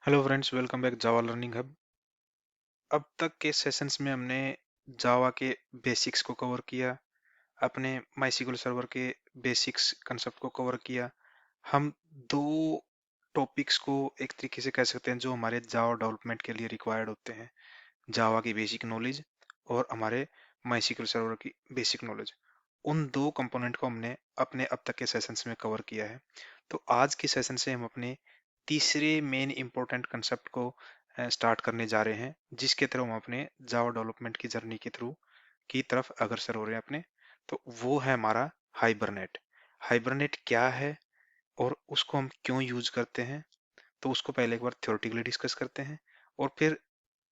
Hello friends, welcome back जावा learning hub. अब तक के सेशंस में हमने जावा के बेसिक्स को कवर किया, अपने माइस्क्ल सर्वर के बेसिक्स कंसेप्ट को कवर किया। हम दो टॉपिक्स को एक तरीके से कह सकते हैं जो हमारे जावा डेवलपमेंट के लिए रिक्वायर्ड होते हैं, जावा की बेसिक नॉलेज और हमारे माइस्क्ल सर्वर की बेसिक नॉलेज। उन दो कंपोनेंट को हमने अपने अब तक के सेशंस में कवर किया है। तो आज के सेशन से हम अपने तीसरे मेन इंपॉर्टेंट कंसेप्ट को स्टार्ट करने जा रहे हैं, जिसके थ्रू हम अपने जावा डेवलपमेंट की जर्नी के थ्रू की तरफ अग्रसर हो रहे हैं अपने। तो वो है हमारा हाइबरनेट। हाइबरनेट क्या है और उसको हम क्यों यूज करते हैं, तो उसको पहले एक बार थ्योरेटिकली डिस्कस करते हैं और फिर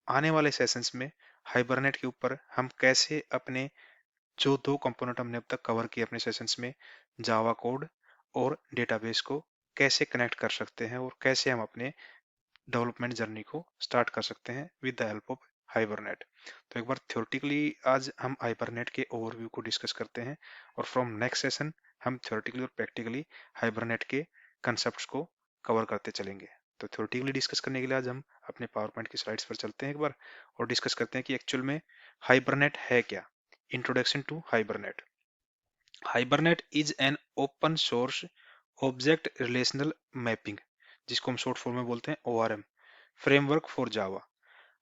आने वाले सेशंस में हाइबरनेट के ऊपर हम कैसे अपने जो दो कंपोनेंट हमने अब तक कवर किए अपने सेशंस में, जावा कोड और डेटाबेस को कैसे कनेक्ट कर सकते हैं और कैसे हम अपने डेवलपमेंट जर्नी को स्टार्ट कर सकते हैं with the help of hibernate. तो एक बार थ्योरेटिकली आज हम हाइबरनेट के ओवरव्यू को डिस्कस करते हैं और फ्रॉम नेक्स्ट सेशन हम थ्योरेटिकली और प्रैक्टिकली हाइबरनेट के कंसेप्ट्स को कवर करते चलेंगे। तो थ्योरेटिकली डिस्कस करने के लिए आज हम अपने पावर पॉइंट की स्लाइड्स पर चलते हैं एक बार और डिस्कस करते हैं कि एक्चुअल में हाइबरनेट है क्या। Introduction to Hibernate. Hibernate is an open source object relational mapping, जिसको हम शॉर्ट फॉर्म में बोलते हैं ORM, framework for Java.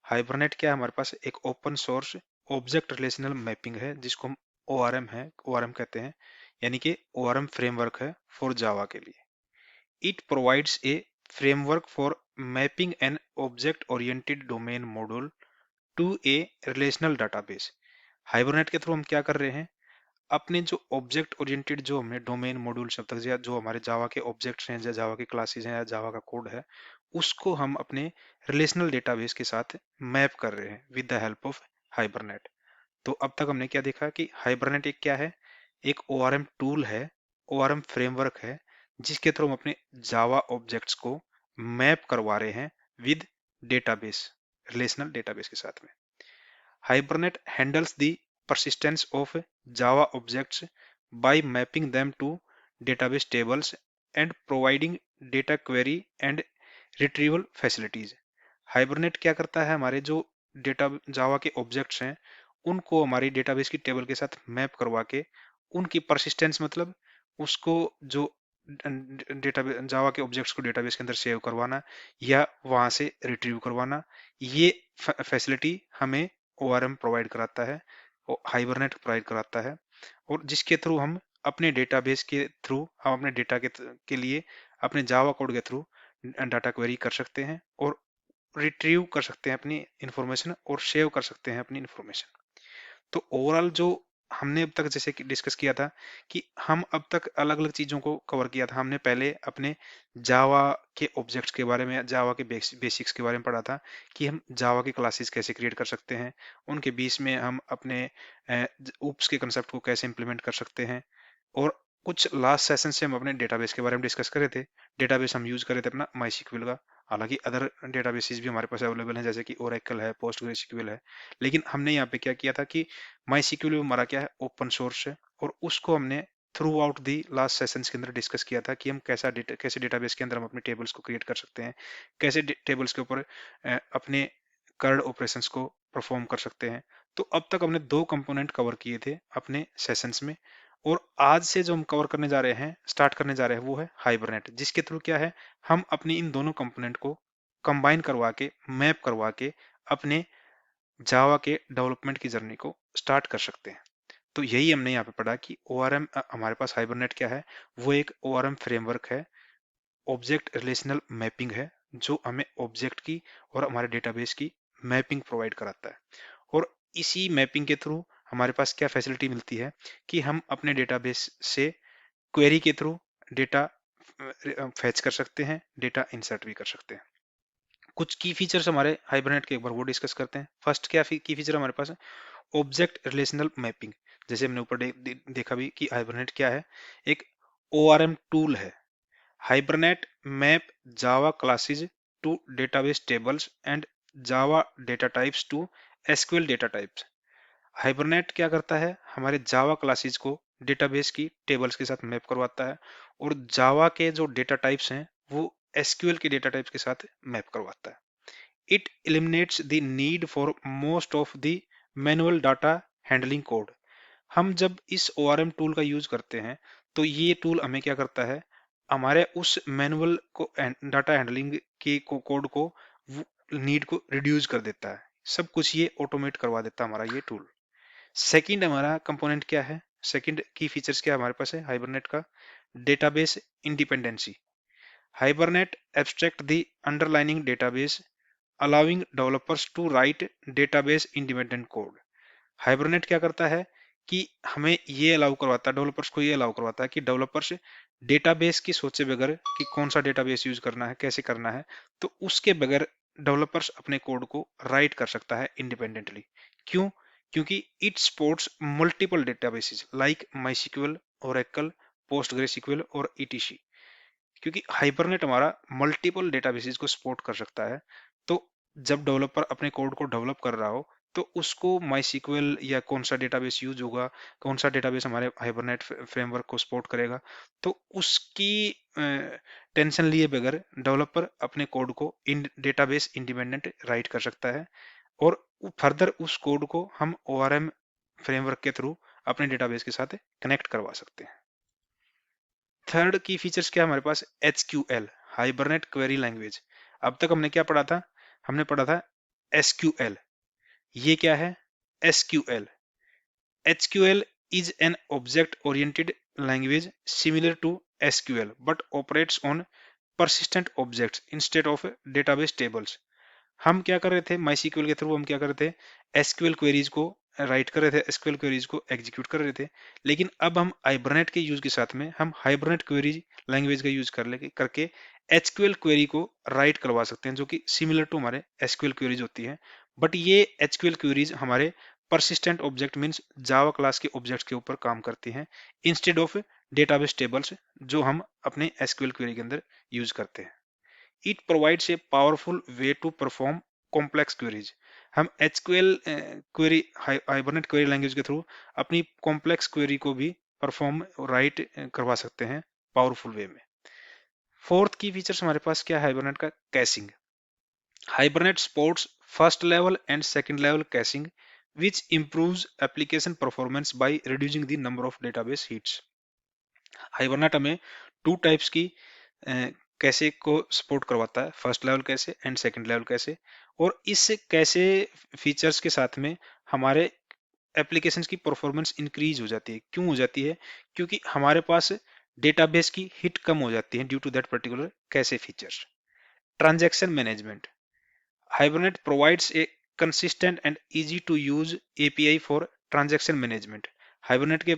Hibernate क्या है, हमारे पास एक open source object relational mapping है जिसको हम ओआरएम है ओआरएम कहते हैं, यानी कि ओआरएम फ्रेमवर्क है फॉर जावा के लिए। It provides a framework for mapping an object oriented domain module to A relational database. Hibernate के थ्रू हम क्या कर रहे हैं, अपने जो ऑब्जेक्ट ओरिएंटेड जो हमने डोमेन मॉड्यूल शब्द तक या जो हमारे जावा के ऑब्जेक्ट्स हैं या जावा के क्लासेस हैं या जावा का कोड है, उसको हम अपने रिलेशनल डेटाबेस के साथ मैप कर रहे हैं with the help of hibernate. तो अब तक हमने क्या देखा कि हाइबरनेट एक क्या है, एक ओआरएम टूल है, ओआरएम फ्रेमवर्क है, जिसके थ्रू हम अपने जावा ऑब्जेक्ट्स को मैप करवा रहे हैं विद डेटाबेस, रिलेशनल डेटाबेस के साथ में। Hibernate handles the persistence of Java objects by mapping them to database tables and providing data query and retrieval facilities. Hibernate क्या करता है, हमारे जो डेटा जावा के ऑब्जेक्ट्स हैं उनको हमारी डेटाबेस की टेबल के साथ मैप करवा के उनकी परसिस्टेंस, मतलब उसको जो डेटा जावा के ऑब्जेक्ट्स को डेटाबेस के अंदर सेव करवाना या वहां से रिट्रीव करवाना, ये फैसिलिटी हमें ओआरएम प्रोवाइड कराता है, हाइबरनेट प्रोवाइड कराता है। और जिसके थ्रू हम अपने डेटाबेस के थ्रू हम अपने डेटा के लिए अपने जावा कोड के थ्रू डाटा क्वेरी कर सकते हैं और रिट्रीव कर सकते हैं अपनी इंफॉर्मेशन और सेव कर सकते हैं अपनी इंफॉर्मेशन। तो ओवरऑल जो हमने अब तक जैसे कि डिस्कस किया था कि हम अब तक अलग अलग चीजों को कवर किया था। हमने पहले अपने जावा के ऑब्जेक्ट्स के बारे में, जावा के बेसिक्स के बारे में पढ़ा था कि हम जावा की क्लासेस कैसे क्रिएट कर सकते हैं, उनके बीच में हम अपने ऊप्स के कंसेप्ट को कैसे इंप्लीमेंट कर सकते हैं। और कुछ लास्ट सेशन से हम अपने डेटाबेस के बारे में डिस्कस कर रहे थे। डेटाबेस हम यूज कर रहे थे अपना माई का, हालांकि अदर डेटाबेसेस भी हमारे पास अवेलेबल हैं जैसे कि ओरेकल है, पोस्टग्रेसक्यूएल है, लेकिन हमने यहाँ पे क्या किया था कि माई सीक्वल हमारा क्या है, ओपन सोर्स है, और उसको हमने through out the last sessions के अंदर डिस्कस किया था कि हम कैसे डेटाबेस के अंदर हम अपने टेबल्स को क्रिएट कर सकते हैं, कैसे टेबल्स के ऊपर अपने कर्ड ऑपरेशंस को परफॉर्म कर सकते हैं। तो अब तक हमने दो कंपोनेंट कवर किए थे अपने सेशंस में, और आज से जो हम कवर करने जा रहे हैं, स्टार्ट करने जा रहे हैं, वो है हाइबरनेट, जिसके थ्रू क्या है, हम अपनी इन दोनों कंपोनेंट को कंबाइन करवा के, मैप करवा के अपने जावा के डेवलपमेंट की जर्नी को स्टार्ट कर सकते हैं। तो यही हमने यहाँ पे पढ़ा कि ओआरएम, हमारे पास हाइबरनेट क्या है, वो एक ओआरएम फ्रेमवर्क है, ऑब्जेक्ट रिलेशनल मैपिंग है, जो हमें ऑब्जेक्ट की और हमारे डेटाबेस की मैपिंग प्रोवाइड कराता है। और इसी मैपिंग के थ्रू हमारे पास क्या फैसिलिटी मिलती है कि हम अपने डेटाबेस से क्वेरी के थ्रू डेटा फैच कर सकते हैं, डेटा इंसर्ट भी कर सकते हैं। कुछ की फीचर्स हमारे हाइबरनेट के एक बार वो डिस्कस करते हैं। फर्स्ट क्या की फीचर हमारे पास है, ऑब्जेक्ट रिलेशनल मैपिंग। जैसे हमने ऊपर देखा भी कि हाइबरनेट क्या है, एक ओआरएम टूल है। Hibernate map Java classes to database tables and Java data types to SQL data types. Hibernate क्या करता है, हमारे जावा क्लासेस को डेटाबेस की टेबल्स के साथ मैप करवाता है, और जावा के जो डेटा टाइप्स हैं वो एसक्यूएल के डेटा टाइप्स के साथ मैप करवाता है। It eliminates the need for most of the manual data handling code. हम जब इस ORM टूल का यूज करते हैं तो ये टूल हमें क्या करता है, हमारे उस मैनुअल को डाटा हैंडलिंग के कोड को नीड को रिड्यूस कर देता है, सब कुछ ये ऑटोमेट करवा देता है हमारा ये टूल। सेकंड हमारा कंपोनेंट क्या है, सेकंड की फीचर्स क्या हमारे पास है हाइबरनेट का, database independency. Hibernate abstract the underlining database allowing developers to write database independent code. Hibernate क्या करता है कि हमें ये अलाउ करवाता है, डेवलपर्स को ये अलाउ करवाता है कि डेवलपर्स डेटाबेस की सोचे बगैर कि कौन सा डेटाबेस यूज करना है, कैसे करना है, तो उसके बगैर डेवलपर्स अपने कोड को राइट कर सकता है इंडिपेंडेंटली। क्यों? क्योंकि it supports multiple databases like MySQL, Oracle, PostgreSQL और ईटीसी। क्योंकि हाइबरनेट हमारा मल्टीपल डेटाबेसेस को सपोर्ट कर सकता है, तो जब डेवलपर अपने कोड को डेवलप कर रहा हो तो उसको माईसीक्यूएल या कौन सा डेटाबेस यूज होगा, कौन सा डेटाबेस हमारे हाइबरनेट फ्रेमवर्क को सपोर्ट करेगा, तो उसकी टेंशन लिए बगैर डेवलपर अपने कोड को इन डेटाबेस इंडिपेंडेंट राइट कर सकता है, और फर्दर उस कोड को हम ORM फ्रेमवर्क के थ्रू अपने डेटाबेस के साथ कनेक्ट करवा सकते हैं। थर्ड की फीचर्स क्या है हमारे पास, HQL हाइबरनेट क्वेरी लैंग्वेज। अब तक हमने क्या पढ़ा था, हमने पढ़ा था SQL। ये क्या है SQL? HQL is an object oriented language similar to SQL but operates on persistent objects instead of database tables। हम क्या कर रहे थे MySQL के थ्रू, हम क्या कर रहे थे SQL क्वेरीज को राइट कर रहे थे, SQL क्वेरीज को एग्जीक्यूट कर रहे थे। लेकिन अब हम हाइबरनेट के यूज के साथ में हम हाइबरनेट क्वेरी लैंग्वेज का यूज करके HQL क्वेरी को राइट करवा सकते हैं, जो कि सिमिलर टू हमारे SQL क्वेरीज होती है। बट ये HQL क्वेरीज हमारे persistent object means Java class के ऑब्जेक्ट्स के ऊपर काम करती हैं इंस्टेड ऑफ डेटाबेस टेबल्स जो हम अपने SQL क्वेरी के अंदर यूज करते हैं। It provides a powerful way to perform complex queries। हम SQL query hibernate query language के थ्रू अपनी कॉम्प्लेक्स क्वेरी को भी परफॉर्म राइट करवा सकते हैं पावरफुल वे में। फोर्थ की फीचर्स हमारे पास क्या है हाइबरनेट का, caching. Hibernate supports first level and second level caching which improves application performance by reducing the number of database hits। Hibernate हमें टू टाइप्स की कैसे को सपोर्ट करवाता है, फर्स्ट लेवल कैसे एंड सेकंड लेवल कैसे। और इस कैसे फीचर्स के साथ में हमारे एप्लीकेशंस की परफॉर्मेंस इंक्रीज हो जाती है। क्यों हो जाती है? क्योंकि हमारे पास डेटाबेस की हिट कम हो जाती है ड्यू टू दैट पर्टिकुलर कैसे features. Transaction management. Hibernate provides a consistent and easy to use API for transaction management। Hibernate के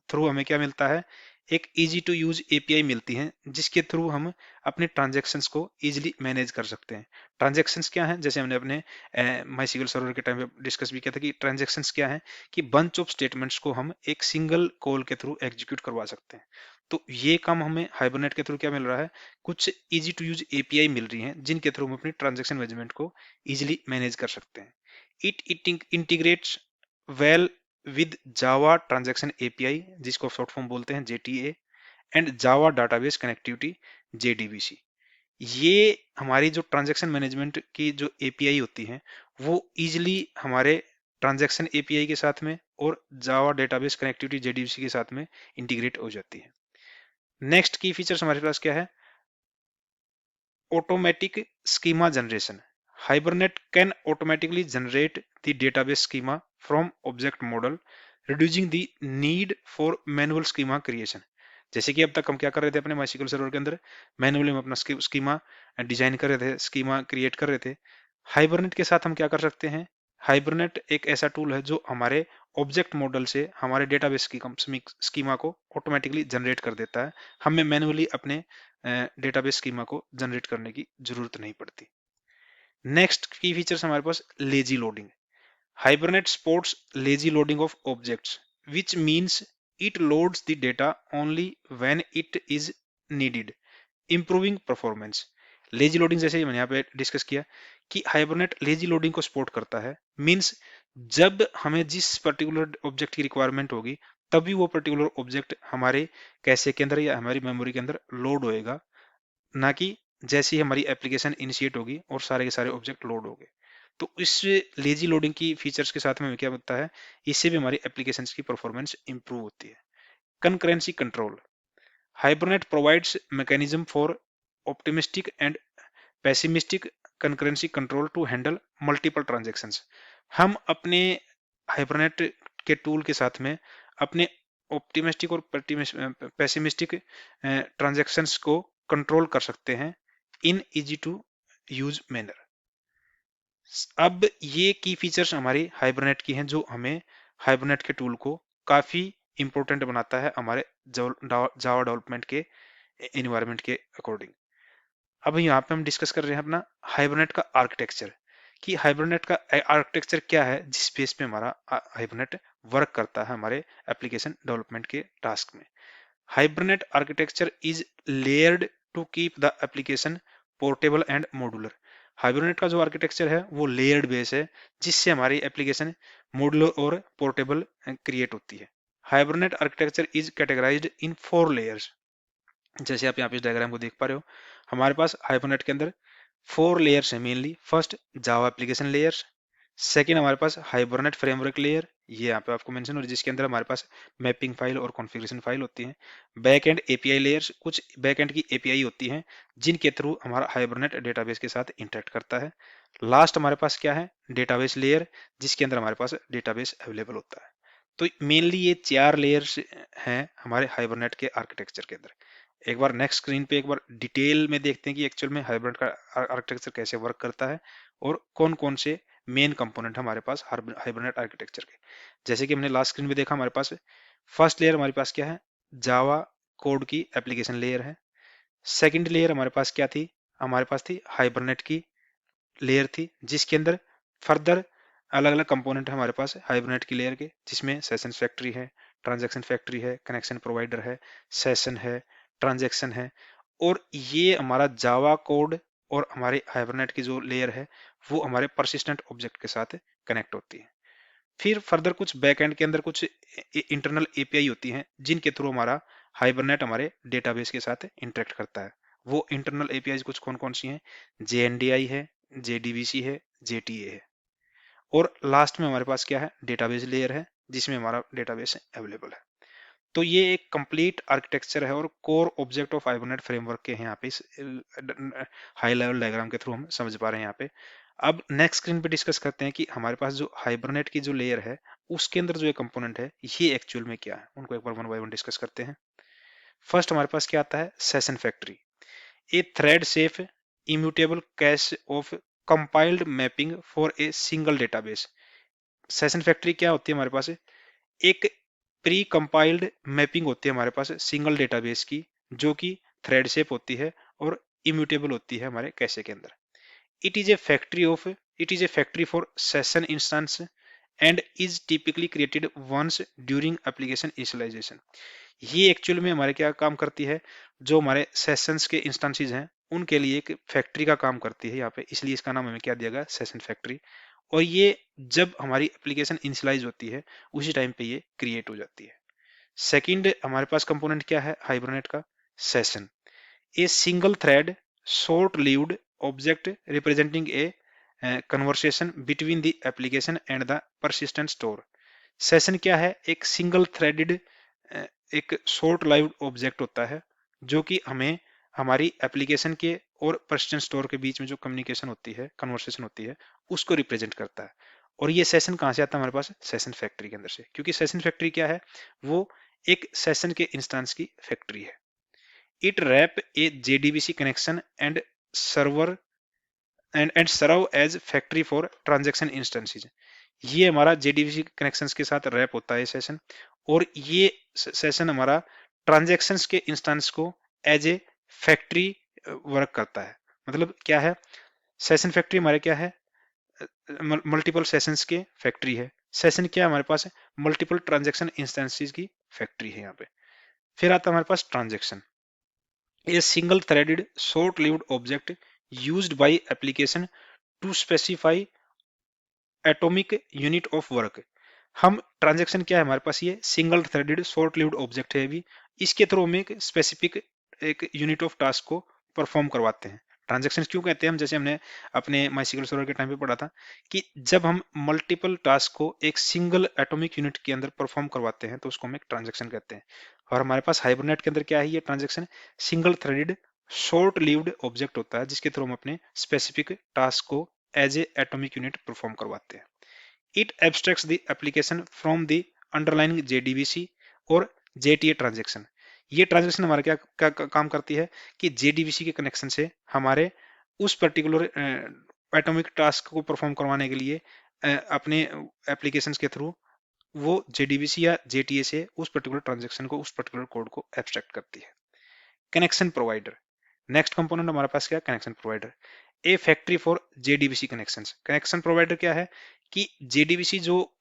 थ्रू हमें क्या मिलता है, एक easy to use API मिलती है जिसके थ्रू हम अपने ट्रांजेक्शन्स को easily मैनेज कर सकते हैं। ट्रांजेक्शन्स क्या हैं, जैसे हमने अपने MySQL सर्वर के टाइम पे डिस्कस भी किया था कि ट्रांजेक्शन्स क्या है, कि बंच ऑफ स्टेटमेंट्स को हम एक सिंगल कॉल के थ्रू एग्जीक्यूट करवा सकते हैं। तो ये काम हमें हाइबरनेट के थ्रू क्या मिल रहा है, कुछ इजी टू यूज API मिल रही हैं जिनके थ्रू हम अपनी ट्रांजेक्शन मैनेजमेंट को इजिली मैनेज कर सकते हैं। It integrates well with Java transaction API जिसको शॉर्ट फॉर्म बोलते हैं JTA and Java database connectivity JDBC। ये हमारी जो ट्रांजैक्शन मैनेजमेंट की जो API होती है वो इजिली हमारे ट्रांजैक्शन API के साथ में और जावा डेटाबेस कनेक्टिविटी JDBC के साथ में इंटीग्रेट हो जाती है। नेक्स्ट की फीचर्स हमारे पास क्या है, automatic schema generation। Hibernate can automatically generate the database schema from object model, reducing the need for manual schema creation। जैसे कि अब तक हम क्या कर रहे थे अपने MySQL सर्वर के अंदर, मैनुअली हम अपना स्कीमा डिजाइन कर रहे थे, स्कीमा क्रिएट कर रहे थे। हाइबरनेट के साथ हम क्या कर सकते हैं, हाइबरनेट एक ऐसा टूल है जो हमारे ऑब्जेक्ट मॉडल से हमारे डेटाबेस की स्कीमा को ऑटोमेटिकली जनरेट कर देता है। हमें मैनुअली अपने डेटाबेस स्कीमा को जनरेट करने की जरूरत नहीं पड़ती। नेक्स्ट की फीचर्स हमारे पास lazy loading. Hibernate supports lazy loading of objects which means it loads the data only when it is needed, improving performance. Lazy loading जैसे मैंने यहाँ पे डिस्कस किया कि हाइबरनेट लेजी लोडिंग को सपोर्ट करता है, मींस जब हमें जिस पर्टिकुलर ऑब्जेक्ट की रिक्वायरमेंट होगी तभी वो पर्टिकुलर ऑब्जेक्ट हमारे कैशे के अंदर या हमारी मेमोरी के अंदर लोड होएगा, ना कि जैसे ही हमारी एप्लीकेशन इनिशिएट होगी और सारे के सारे ऑब्जेक्ट लोड हो गए। तो इस लेजी लोडिंग की फीचर्स के साथ में हमें क्या होता है, इससे भी हमारी एप्लीकेशन की परफॉर्मेंस इंप्रूव होती है। Concurrency control, Hibernate provides mechanism for optimistic and pessimistic concurrency control to handle multiple transactions. हम अपने हाइबरनेट के टूल के साथ में अपने ऑप्टिमिस्टिक और पेसिमिस्टिक ट्रांजेक्शंस को कंट्रोल कर सकते हैं in easy to use manner. अब ये की फीचर्स हमारी हाइबरनेट की हैं जो हमें हाइबरनेट के टूल को काफी इंपॉर्टेंट बनाता है हमारे जावा डेवलपमेंट के इन्वायरमेंट के अकॉर्डिंग। अब यहाँ पे हम डिस्कस कर रहे हैं अपना हाइबरनेट का आर्किटेक्चर, कि हाइबरनेट का आर्किटेक्चर क्या है जिस बेस पे हमारा हाइबरनेट वर्क करता है हमारे एप्लीकेशन डेवलपमेंट के टास्क में। Hibernate architecture is layered to keep the application portable and modular. Hibernate का जो आर्किटेक्चर है वो लेयर्ड बेस है जिससे हमारी एप्लीकेशन मॉड्यूलर और पोर्टेबल क्रिएट होती है। Hibernate architecture is categorised in 4 layers. जैसे आप यहाँ पे इस डायग्राम को देख पा रहे हो, हमारे पास हाइबरनेट के अंदर 4 लेयर्स है mainly. First Java application layers, second हमारे पास हाइबरनेट फ्रेमवर्क लेयर, ये यहाँ पे आपको मेंशन हो रही है, जिसके अंदर हमारे पास मैपिंग फाइल और कॉन्फ़िगरेशन फाइल होती हैं। बैक एंड एपीआई लेयर्स, कुछ बैक एंड की एपीआई होती हैं जिनके थ्रू हमारा हाइबरनेट डेटाबेस के साथ इंटरेक्ट करता है। लास्ट हमारे पास क्या है, डेटाबेस लेयर, जिसके अंदर हमारे पास डेटाबेस अवेलेबल होता है। तो मेनली ये 4 लेयर्स हैं हमारे हाइबरनेट के आर्किटेक्चर के अंदर। एक बार नेक्स्ट स्क्रीन पे एक बार डिटेल में देखते हैं कि एक्चुअल में हाइब्रिड का आर्किटेक्चर कैसे वर्क करता है और कौन कौन से मेन कंपोनेंट हमारे पास हाइब्रिड आर्किटेक्चर के। जैसे कि हमने लास्ट स्क्रीन में देखा, हमारे पास फर्स्ट लेयर हमारे पास क्या है, जावा कोड की एप्लीकेशन लेयर है। सेकंड लेयर हमारे पास क्या थी, हमारे पास थी हाइबरनेट की लेयर थी, जिसके अंदर फर्दर अलग अलग कंपोनेंट है हमारे पास हाइबरनेट की लेयर के, जिसमें सेशन फैक्ट्री है, ट्रांजैक्शन फैक्ट्री है, कनेक्शन प्रोवाइडर है, सेशन है, ट्रांजैक्शन है। और ये हमारा जावा कोड और हमारे हाइबरनेट की जो लेयर है वो हमारे परसिस्टेंट ऑब्जेक्ट के साथ कनेक्ट होती है। फिर फर्दर कुछ बैकएंड के अंदर कुछ इंटरनल एपीआई होती हैं जिनके थ्रू हमारा हाइबरनेट हमारे डेटाबेस के साथ इंटरेक्ट करता है। वो इंटरनल एपीआई कुछ कौन कौन सी हैं, जेएनडीआई है, जेडीबीसी है, जेटीए है। और लास्ट में हमारे पास क्या है, डेटाबेस लेयर है जिसमें हमारा डेटाबेस अवेलेबल है। तो ये एक कंप्लीट आर्किटेक्चर है और core object of hibernate framework के हैं यहाँ पे, इस हाई लेवल डायग्राम के थ्रू हम समझ पा रहे हैं यहाँ पे। अब नेक्स्ट स्क्रीन पे डिस्कस करते हैं कि हमारे पास जो हाइबरनेट की जो लेयर है उसके अंदर जो ये कंपोनेंट है ये एक्चुअल में क्या है, उनको एक बार वन बाय वन डिस्कस करते हैं। फर्स्ट हमारे पास क्या आता है, session factory, A thread safe immutable cash of compiled mapping for a single database. Session factory क्या होती है, हमारे पास एक प्री कंपाइल्ड मैपिंग होती है हमारे पास सिंगल डेटाबेस की, जो कि थ्रेड शेप होती है और इम्यूटेबल होती है हमारे कैशे के अंदर। It is a factory of it is a factory for session instance and is typically created once during application initialization. ये एक्चुअल में हमारे क्या काम करती है, जो हमारे सेशंस के इंस्टेंसेस हैं उनके लिए एक फैक्ट्री का काम करती है यहाँ पे, इसलिए इसका नाम हमें क्या दिया गया, सेशन फैक्ट्री। और ये जब हमारी एप्लीकेशन इनिशियलाइज होती है उसी टाइम पे ये क्रिएट हो जाती है। सेकंड हमारे पास कंपोनेंट क्या है हाइबरनेट का, session, a single thread short lived object representing A conversation between the application and the persistent store. Session क्या है, एक सिंगल थ्रेडेड एक शॉर्ट लाइव्ड ऑब्जेक्ट होता है जो कि हमें हमारी एप्लीकेशन के और पर्सिस्टेंट स्टोर के बीच में जो कम्युनिकेशन होती है, कन्वर्सेशन होती है, उसको रिप्रेजेंट करता है। और ये सेशन कहाँ से आता है हमारे पास, सेशन फैक्ट्री के अंदर से, क्योंकि सेशन फैक्ट्री क्या है, वो एक सेशन के इंस्टेंस की फैक्ट्री है। It wrap a JDBC connection and server and serve as factory for transaction instances. ये हमारा जेडीबीसी कनेक्शंस के साथ रैप होता है सेशन, और ये सेशन हमारा ट्रांजैक्शंस के इंस्टेंस को एज ए फैक्ट्री वर्क करता है। मतलब क्या है, सेशन फैक्ट्री हमारे क्या है, मल्टीपल सेशंस के फैक्ट्री है। सेशन क्या है हमारे पास, मल्टीपल ट्रांजैक्शन इंस्टेंसेस की फैक्ट्री है यहाँ पे। फिर आता है हमारे पास transaction, a single threaded short lived object used by application to specify atomic unit of work. हम ट्रांजैक्शन क्या है हमारे पास, ये single threaded short lived object है, भी इसके थ्रू हम एक स्पेसिफिक एक यूनिट ऑफ टास्क को परफॉर्म करवाते हैं। ट्रांजैक्शन क्यों कहते हैं हम, जैसे हमने अपने माइस्क्ल सर्वर के टाइम पे पढ़ा था कि जब हम मल्टीपल टास्क को एक सिंगल एटॉमिक यूनिट के अंदर परफॉर्म करवाते हैं तो उसको हम एक ट्रांजैक्शन कहते हैं। और हमारे पास हाइबरनेट के अंदर क्या है, ये transaction single threaded short lived object होता है जिसके थ्रू हम अपने स्पेसिफिक टास्क को as a atomic unit perform करवाते हैं। It abstracts the application from the underlying JDBC और JTA ट्रांजेक्शन। ये ट्रांजेक्शन हमारा क्या काम करती है कि JDBC के कनेक्शन से हमारे उस पर्टिकुलर एटॉमिक टास्क को परफॉर्म करवाने के लिए अपने एप्लीकेशंस के थ्रू वो JDBC या JTA से उस पर्टिकुलर ट्रांजेक्शन को, उस पर्टिकुलर कोड को एब्स्ट्रैक्ट करती है। कनेक्शन प्रोवाइडर, नेक्स्ट कंपोनेंट हमारे पास क्या है, connection provider. A factory for JDBC connections. Connection provider क्या है कि जेडीबीसी जो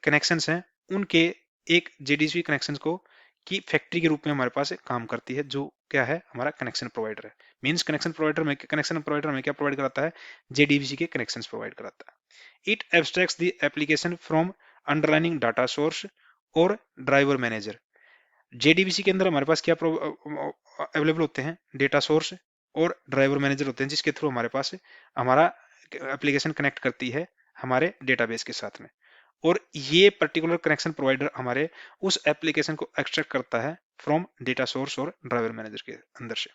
कनेक्शंस हैं उनके एक जेडीबीसी कनेक्शंस को की फैक्ट्री के रूप में हमारे पास काम करती है, जो क्या है हमारा कनेक्शन प्रोवाइडर है। मींस कनेक्शन प्रोवाइडर में क्या प्रोवाइड कराता है, जेडीबीसी के कनेक्शंस प्रोवाइड कराता है। It abstracts the application from underlining data source और ड्राइवर मैनेजर। जेडीबीसी के अंदर हमारे पास क्या अवेलेबल होते हैं, डेटा सोर्स और ड्राइवर मैनेजर होते हैं जिसके थ्रू हमारे पास हमारा एप्लीकेशन कनेक्ट करती है हमारे डेटाबेस के साथ में। और ये पर्टिकुलर कनेक्शन प्रोवाइडर हमारे उस एप्लीकेशन को एक्सट्रैक्ट करता है फ्रॉम डेटा सोर्स और ड्राइवर मैनेजर के अंदर से।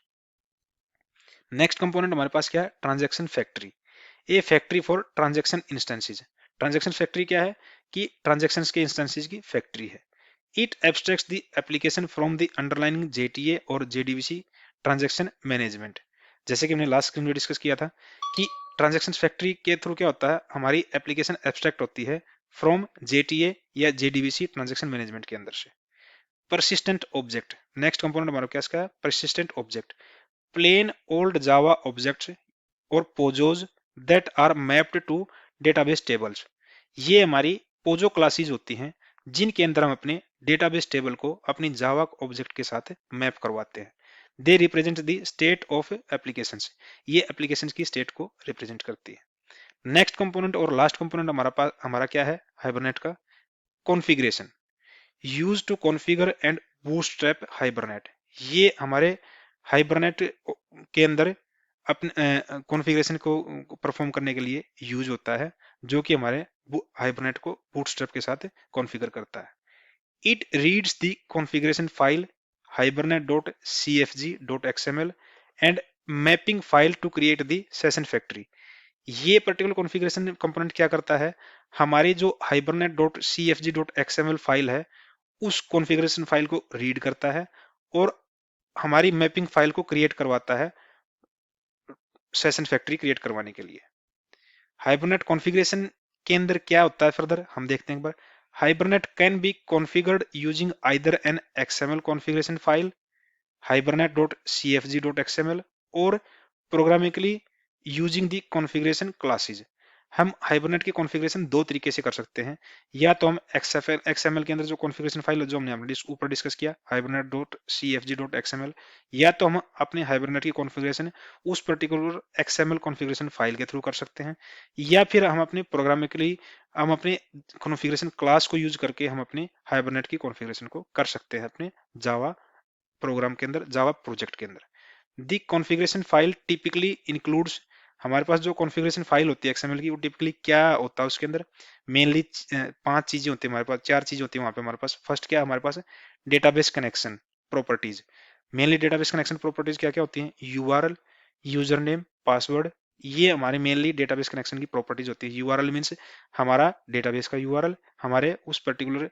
नेक्स्ट कंपोनेंट हमारे पास क्या है, transaction factory. A factory for transaction instances. Transaction factory क्या है कि ट्रांजैक्शंस के इंस्टेंसेस की फैक्ट्री है। It abstracts the application from the underlying JTA और JDBC ट्रांजैक्शन मैनेजमेंट। जैसे कि हमने लास्ट स्क्रीन में डिस्कस किया था कि ट्रांजैक्शन फैक्ट्री के थ्रू क्या होता है, हमारी एप्लीकेशन एब्स्ट्रैक्ट होती है फ्रॉम JTA या JDBC ट्रांजैक्शन मैनेजमेंट के अंदर से। परसिस्टेंट ऑब्जेक्ट, नेक्स्ट कंपोनेंट हमारा क्या है, persistent object. Plain old Java objects और POJOs that are mapped to database tables. ये हमारी पोजो क्लासेस होती हैं जिनके अंदर हम अपने डेटाबेस टेबल को अपनी जावा ऑब्जेक्ट के साथ मैप करवाते हैं। They represent the state of applications. ये एप्लीकेशंस की स्टेट को रिप्रेजेंट करती है। नेक्स्ट कंपोनेंट और लास्ट कंपोनेंट हमारा क्या है, हाइबरनेट का configuration. Use to configure and bootstrap Hibernate. ये हमारे हाइबरनेट के अंदर अपने कॉन्फ़िगरेशन को परफॉर्म करने के लिए यूज होता है, जो कि हमारे हाइबरनेट को बूटस्ट्रैप के साथ कॉन्फ़िगर करता है। It reads the configuration file hibernate.cfg.xml and mapping file to create the session factory. ये पर्टिकुलर कॉन्फ़िगरेशन कंपोनेंट क्या करता है, हमारी जो hibernate.cfg.xml फाइल है उस कॉन्फ़िगरेशन फाइल को रीड करता है और हमारी मैपिंग फाइल को क्रिएट करवाता है सेशन फैक्ट्री क्रिएट करवाने के लिए। हाइबरनेट कॉन्फ़िगरेशन के अंदर क्या होता है फर्दर हम देखते हैं एक बार। Hibernate can be configured using either an XML configuration file hibernate.cfg.xml और programmatically using the configuration classes. हम हाइबरनेट की कॉन्फ़िगरेशन दो तरीके से कर सकते हैं, या तो हम XML के अंदर जो कॉन्फ़िगरेशन फाइल जो हमने ऊपर डिस्कस किया hibernate.cfg.xml, या तो हम अपने हाइबरनेट की कॉन्फ़िगरेशन उस पर्टिकुलर XML कॉन्फ़िगरेशन फाइल के थ्रू कर सकते हैं, या फिर हम अपने प्रोग्रामिकली हम अपने कॉन्फ़िगरेशन क्लास को यूज करके हम अपने हाइबरनेट की कॉन्फ़िगरेशन को कर सकते हैं अपने जावा प्रोग्राम के अंदर, जावा प्रोजेक्ट के अंदर। दी कॉन्फ़िगरेशन फाइल टिपिकली इंक्लूड्स, हमारे पास जो कॉन्फ़िगरेशन फाइल होती है एक्सएमएल की वो टिपिकली क्या होता है उसके अंदर, मेनली 5 चीजें होती है हमारे पास, 4 चीजें होती है वहां पे हमारे पास। फर्स्ट क्या है हमारे पास, database connection properties. Mainly database connection properties क्या क्या होती है, यूआरएल, यूजर नेम, पासवर्ड। ये हमारे मेनली डेटाबेस कनेक्शन की प्रॉपर्टीज होती है। यूआरएल मीन्स हमारा डेटाबेस का यूआरएल, हमारे उस पर्टिकुलर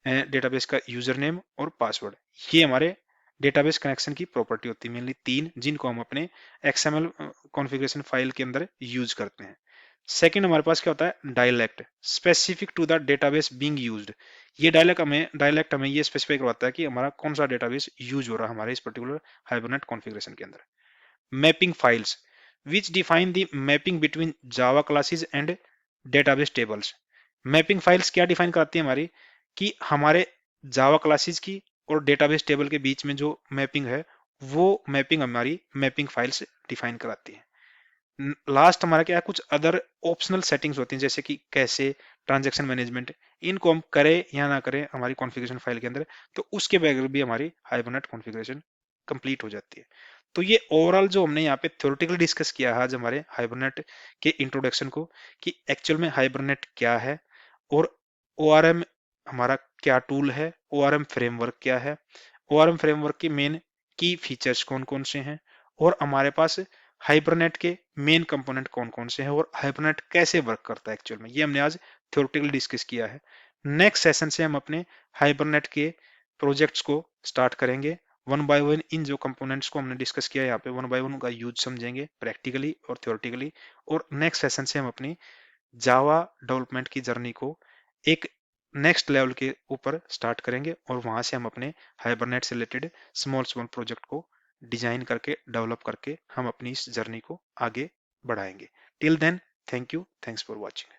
डेटाबेस का यूजर नेम और पासवर्ड। ये हमारे डेटाबेस कनेक्शन की प्रॉपर्टी होती है मेनली 3, जिनको हम अपने XML कॉन्फ़िगरेशन फाइल के अंदर यूज करते हैं। सेकंड हमारे पास क्या होता है, dialect specific to the database being used. ये डायलेक्ट हमें ये स्पेसिफाई करवाता है कि हमारा कौन सा डेटाबेस यूज हो रहा है हमारे इस पर्टिकुलर हाइबरनेट कॉन्फ़िगरेशन के अंदर। Mapping files which define the mapping between Java classes and database tables। Mapping files क्या डिफाइन करती है हमारी, कि हमारे जावा क्लासेस की और डेटाबेस टेबल के बीच में जो मैपिंग है वो मैपिंग हमारी मैपिंग फाइल्स डिफाइन कराती है। लास्ट हमारा क्या है, कुछ अदर ऑप्शनल सेटिंग्स होती हैं जैसे कि कैसे, ट्रांजैक्शन मैनेजमेंट। इनको हम करें या ना करें हमारी कॉन्फ़िगरेशन फाइल के अंदर, तो उसके बगैर भी हमारी हाइबरनेट कॉन्फ़िगरेशन कंप्लीट हो जाती है। तो ये ओवरऑल जो हमने यहाँ पे थ्योरेटिकली डिस्कस किया है आज हमारे हाइबरनेट के इंट्रोडक्शन को, कि एक्चुअल में हाइबरनेट क्या है और ओआरएम हमारा क्या टूल है, ओआरएम फ्रेमवर्क क्या है, ओआरएम फ्रेमवर्क के मेन की फीचर्स कौन कौन से हैं, और हमारे पास हाइबरनेट के मेन कंपोनेंट कौन कौन से हैं, और हाइबरनेट कैसे वर्क करता है एक्चुअल में, ये हमने आज थ्योरेटिकली डिस्कस किया है। नेक्स्ट सेशन से हम अपने हाइबरनेट के प्रोजेक्ट्स को स्टार्ट करेंगे। वन बाय वन इन जो कंपोनेंट्स को हमने डिस्कस किया यहाँ पे वन बाय वन उनका यूज समझेंगे प्रैक्टिकली और थ्योरेटिकली। और नेक्स्ट सेशन से हम अपनी जावा डेवलपमेंट की जर्नी को एक नेक्स्ट लेवल के ऊपर स्टार्ट करेंगे, और वहां से हम अपने हाइबरनेट से रिलेटेड स्मॉल स्मॉल प्रोजेक्ट को डिजाइन करके डेवलप करके हम अपनी इस जर्नी को आगे बढ़ाएंगे। Till then, thank you, thanks for watching.